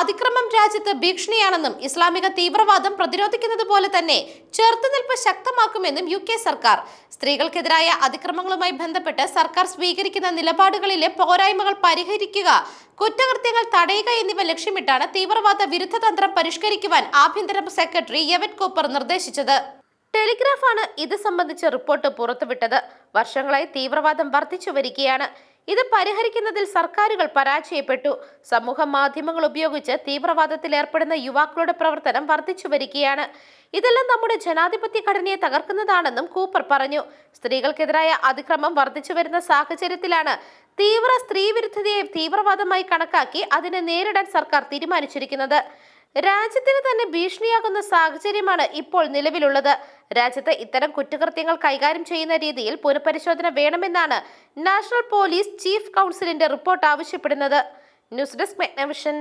അതിക്രമം രാജ്യത്ത് ഭീഷണിയാണെന്നും ഇസ്ലാമിക തീവ്രവാദം പ്രതിരോധിക്കുന്നത് പോലെ തന്നെ ചെറുത്തുനിൽപ്പ് ശക്തമാക്കുമെന്നും UK സർക്കാർ. സ്ത്രീകൾക്കെതിരായ അതിക്രമങ്ങളുമായി ബന്ധപ്പെട്ട് സർക്കാർ സ്വീകരിക്കുന്ന നിലപാടുകളിലെ പോരായ്മകൾ പരിഹരിക്കുക, കുറ്റകൃത്യങ്ങൾ തടയുക എന്നിവ ലക്ഷ്യമിട്ടാണ് തീവ്രവാദ വിരുദ്ധ തന്ത്രം പരിഷ്കരിക്കുവാൻ ആഭ്യന്തര സെക്രട്ടറി യെവറ്റ് കൂപ്പർ നിർദ്ദേശിച്ചത്. ടെലിഗ്രാഫാണ് ഇത് സംബന്ധിച്ച റിപ്പോർട്ട് പുറത്തുവിട്ടത്. വർഷങ്ങളായി തീവ്രവാദം വർദ്ധിച്ചു വരികയാണ്. ഇത് പരിഹരിക്കുന്നതിൽ സർക്കാരുകൾ പരാജയപ്പെട്ടു. സമൂഹ മാധ്യമങ്ങൾ ഉപയോഗിച്ച് തീവ്രവാദത്തിൽ ഏർപ്പെടുന്ന യുവാക്കളുടെ പ്രവർത്തനം വർദ്ധിച്ചു വരികയാണ്. ഇതെല്ലാം നമ്മുടെ ജനാധിപത്യ ഘടനയെ തകർക്കുന്നതാണെന്നും കൂപ്പർ പറഞ്ഞു. സ്ത്രീകൾക്കെതിരായ അതിക്രമം വർദ്ധിച്ചു വരുന്ന സാഹചര്യത്തിലാണ് തീവ്ര സ്ത്രീവിരുദ്ധതയെ തീവ്രവാദമായി കണക്കാക്കി അതിനെ നേരിടാൻ സർക്കാർ തീരുമാനിച്ചിരിക്കുന്നത്. രാജ്യത്തിന് തന്നെ ഭീഷണിയാകുന്ന സാഹചര്യമാണ് ഇപ്പോൾ നിലവിലുള്ളത്. രാജ്യത്ത് ഇത്തരം കുറ്റകൃത്യങ്ങൾ കൈകാര്യം ചെയ്യുന്ന രീതിയിൽ പുനഃപരിശോധന വേണമെന്നാണ് നാഷണൽ പോലീസ് ചീഫ് കൗൺസിലിന്റെ റിപ്പോർട്ട് ആവശ്യപ്പെടുന്നത്. News desk മെഗ്നവിഷൻ.